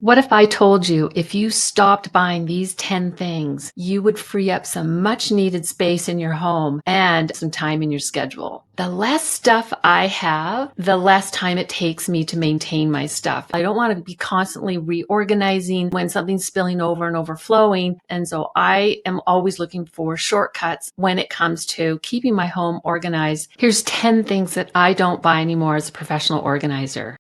What if I told you if you stopped buying these 10 things, you would free up some much needed space in your home and some time in your schedule? The less stuff I have, the less time it takes me to maintain my stuff. I don't want to be constantly reorganizing when something's spilling over and overflowing. And so I am always looking for shortcuts when it comes to keeping my home organized. Here's 10 things that I don't buy anymore as a professional organizer.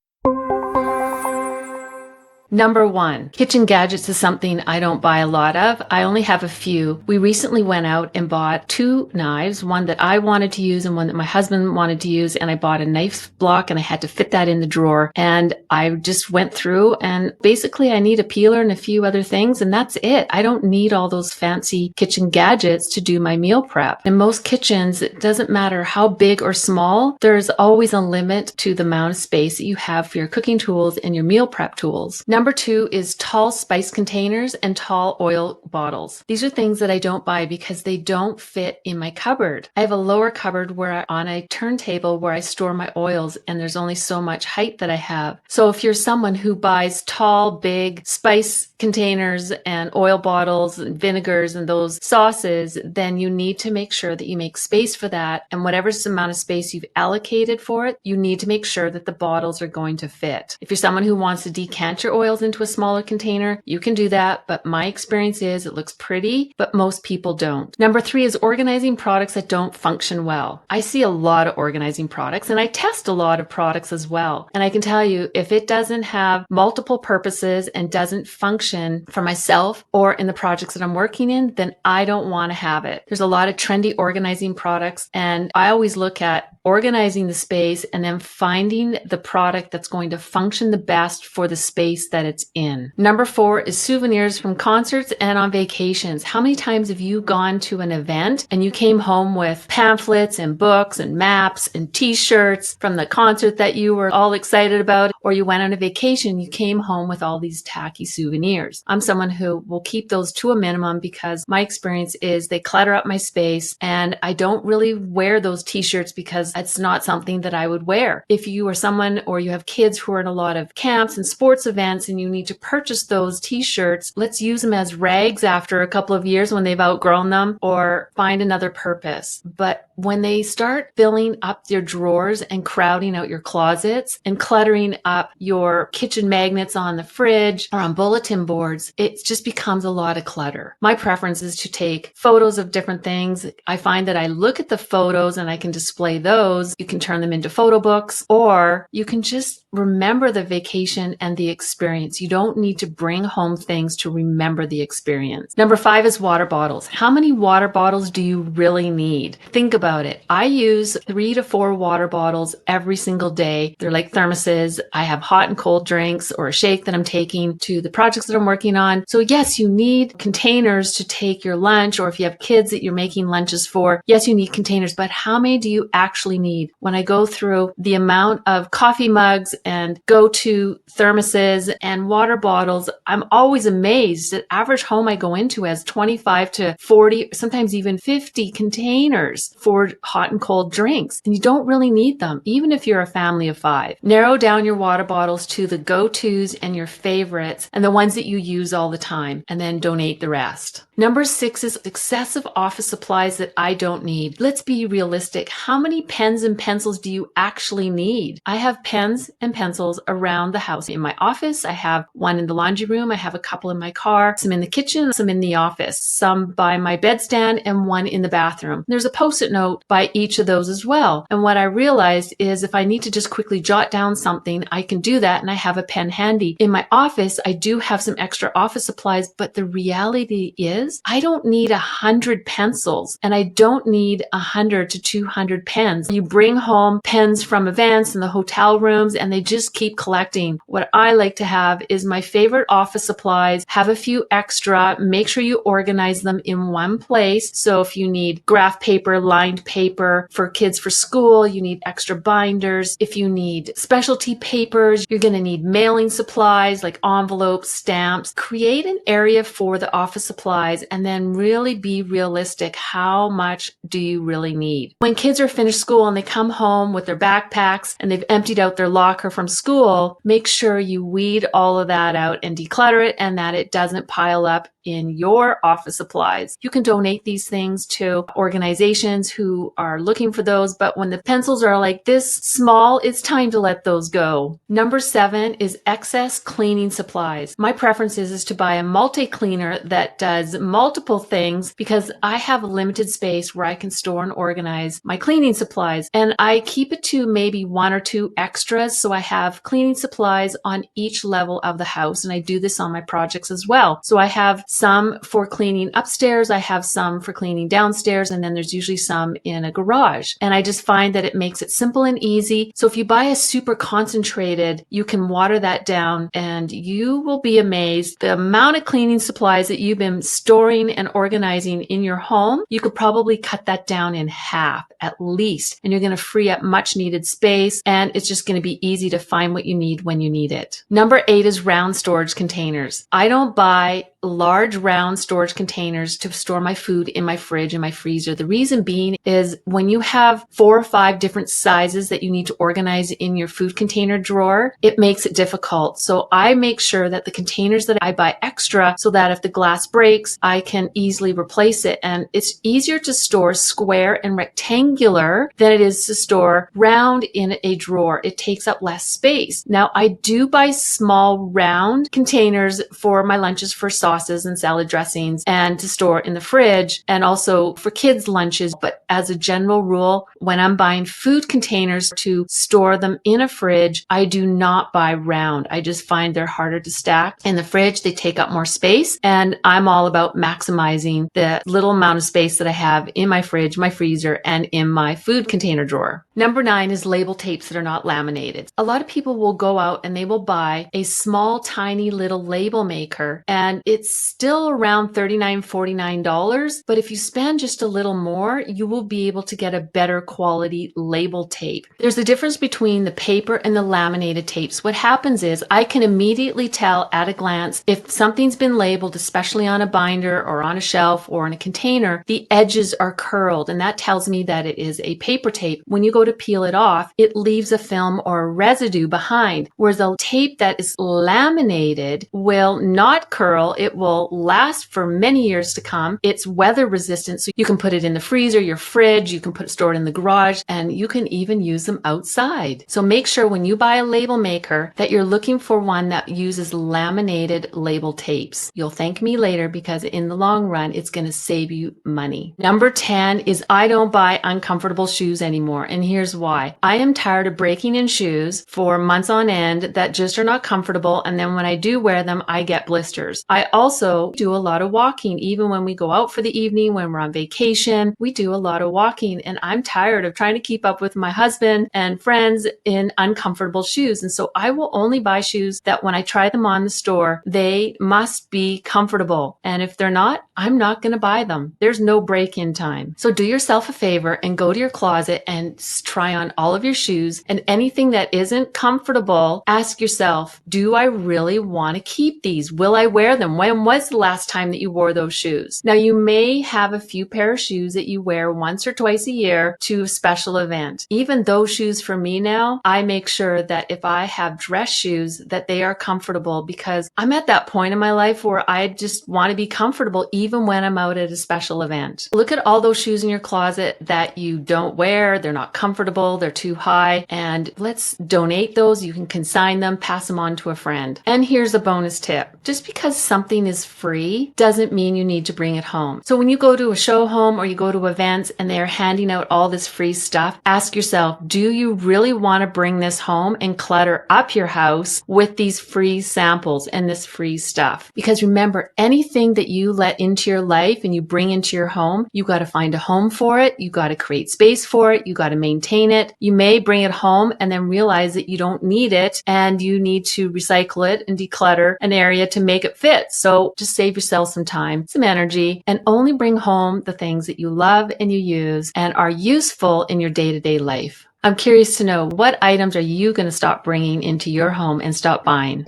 Number one, kitchen gadgets is something I don't buy a lot of. I only have a few. We recently went out and bought 2 knives, one that I wanted to use and one that my husband wanted to use. And I bought a knife block and I had to fit that in the drawer. And I just went through and basically I need a peeler and a few other things. And that's it. I don't need all those fancy kitchen gadgets to do my meal prep. In most kitchens, it doesn't matter how big or small, there's always a limit to the amount of space that you have for your cooking tools and your meal prep tools. Number 2 is tall spice containers and tall oil bottles. These are things that I don't buy because they don't fit in my cupboard. I have a lower cupboard on a turntable where I store my oils, and there's only so much height that I have. So if you're someone who buys tall, big spice containers and oil bottles and vinegars and those sauces, then you need to make sure that you make space for that. And whatever amount of space you've allocated for it, you need to make sure that the bottles are going to fit. If you're someone who wants to decant your oils into a smaller container, you can do that. But my experience is it looks pretty, but most people don't. Number 3 is organizing products that don't function well. I see a lot of organizing products and I test a lot of products as well. And I can tell you, if it doesn't have multiple purposes and doesn't function for myself or in the projects that I'm working in, then I don't want to have it. There's a lot of trendy organizing products, and I always look at organizing the space and then finding the product that's going to function the best for the space that it's in. Number 4 is souvenirs from concerts and on vacations. How many times have you gone to an event and you came home with pamphlets and books and maps and t-shirts from the concert that you were all excited about, or you went on a vacation, you came home with all these tacky souvenirs? I'm someone who will keep those to a minimum because my experience is they clutter up my space, and I don't really wear those t-shirts because it's not something that I would wear. If you are someone or you have kids who are in a lot of camps and sports events and you need to purchase those t-shirts, let's use them as rags after a couple of years when they've outgrown them, or find another purpose. But when they start filling up your drawers and crowding out your closets and cluttering up your kitchen magnets on the fridge or on bulletin boards, it just becomes a lot of clutter. My preference is to take photos of different things. I find that I look at the photos and I can display those. You can turn them into photo books, or you can just remember the vacation and the experience. You don't need to bring home things to remember the experience. Number 5 is water bottles. How many water bottles do you really need? Think about it. I use 3 to 4 water bottles every single day. They're like thermoses. I have hot and cold drinks or a shake that I'm taking to the projects that I'm working on. So yes, you need containers to take your lunch, or if you have kids that you're making lunches for, yes, you need containers, but how many do you actually need? When I go through the amount of coffee mugs and go-to thermoses and water bottles, I'm always amazed. The average home I go into has 25 to 40, sometimes even 50 containers for hot and cold drinks. And you don't really need them, even if you're a family of 5. Narrow down your water bottles to the go-tos and your favorites and the ones that you use all the time, and then donate the rest. Number 6 is excessive office supplies that I don't need. Let's be realistic. How many pens and pencils do you actually need? I have pens and pencils around the house. In my office, I have one in the laundry room. I have a couple in my car, some in the kitchen, some in the office, some by my bedstand, and one in the bathroom. There's a post-it note by each of those as well. And what I realized is if I need to just quickly jot down something, I can do that, and I have a pen handy. In my office, I do have some extra office supplies, but the reality is I don't need 100 pencils, and I don't need 100 to 200 pens. You bring home pens from events and the hotel rooms, and they just keep collecting. What I like to have is my favorite office supplies, have a few extra, make sure you organize them in one place. So if you need graph paper, lined paper for kids for school, you need extra binders. If you need specialty papers, you're going to need mailing supplies like envelopes, stamps, lamps. Create an area for the office supplies and then really be realistic. How much do you really need? When kids are finished school and they come home with their backpacks and they've emptied out their locker from school, make sure you weed all of that out and declutter it and that it doesn't pile up in your office supplies. You can donate these things to organizations who are looking for those, but when the pencils are like this small, it's time to let those go. Number 7 is excess cleaning supplies. My preference is to buy a multi-cleaner that does multiple things because I have a limited space where I can store and organize my cleaning supplies, and I keep it to maybe 1 or 2 extras, so I have cleaning supplies on each level of the house, and I do this on my projects as well. So I have some for cleaning upstairs, I have some for cleaning downstairs, and then there's usually some in a garage. And I just find that it makes it simple and easy. So if you buy a super concentrated, you can water that down and you will be amazed. The amount of cleaning supplies that you've been storing and organizing in your home, you could probably cut that down in half at least. And you're going to free up much needed space, and it's just going to be easy to find what you need when you need it. Number 8 is round storage containers. I don't buy large round storage containers to store my food in my fridge and my freezer. The reason being is when you have 4 or 5 different sizes that you need to organize in your food container drawer, it makes it difficult. So I make sure that the containers that I buy extra so that if the glass breaks, I can easily replace it. And it's easier to store square and rectangular than it is to store round in a drawer. It takes up less space. Now I do buy small round containers for my lunches for sauces and salad dressings and to store in the fridge, and also for kids' lunches. But as a general rule, when I'm buying food containers to store them in a fridge, I do not buy round. I just find they're harder to stack in the fridge. They take up more space, and I'm all about maximizing the little amount of space that I have in my fridge, my freezer, and in my food container drawer. Number 9 is label tapes that are not laminated. A lot of people will go out and they will buy a small, tiny little label maker, and it's still around $39, $49. But if you spend just a little more, you will be able to get a better quality label tape. There's a difference between the paper and the laminated tapes. What happens is I can immediately tell at a glance if something's been labeled, especially on a binder or on a shelf or in a container, the edges are curled, and that tells me that it is a paper tape. When you go to peel it off, it leaves a film or a residue behind, whereas a tape that is laminated will not curl. It will last for many years to come. It's weather resistant, so you can put it in the freezer, your fridge, you can store it in the garage, and you can even use them outside. So make sure when you buy a label maker that you're looking for one that uses laminated label tapes. You'll thank me later because in the long run, it's going to save you money. Number 10 is I don't buy uncomfortable shoes anymore, and here's why. I am tired of breaking in shoes for months on end that just are not comfortable, and then when I do wear them, I get blisters. I also do a lot of walking. Even when we go out for the evening, when we're on vacation, we do a lot of walking, and I'm tired of trying to keep up with my husband and friends in uncomfortable shoes. And so I will only buy shoes that when I try them on the store, they must be comfortable. And if they're not, I'm not going to buy them. There's no break-in time. So do yourself a favor and go to your closet and try on all of your shoes, and anything that isn't comfortable, ask yourself, do I really want to keep these? Will I wear them? When was the last time that you wore those shoes? Now, you may have a few pair of shoes that you wear once or twice a year to a special event. Even those shoes for me now, I make sure that if I have dress shoes, that they are comfortable, because I'm at that point in my life where I just want to be comfortable even when I'm out at a special event. Look at all those shoes in your closet that you don't wear. They're not comfortable. They're too high. And let's donate those. You can consign them, pass them on to a friend. And here's a bonus tip. Just because something is free doesn't mean you need to bring it home. So when you go to a show home or you go to events and they're handing out all this free stuff, ask yourself, do you really want to bring this home and clutter up your house with these free samples and this free stuff? Because remember, anything that you let into your life and you bring into your home, you got to find a home for it. You got to create space for it. You got to maintain it. You may bring it home and then realize that you don't need it and you need to recycle it and declutter an area to make it fit. So just save yourself some time, some energy, and only bring home the things that you love and you use and are useful in your day-to-day life. I'm curious to know, what items are you going to stop bringing into your home and stop buying?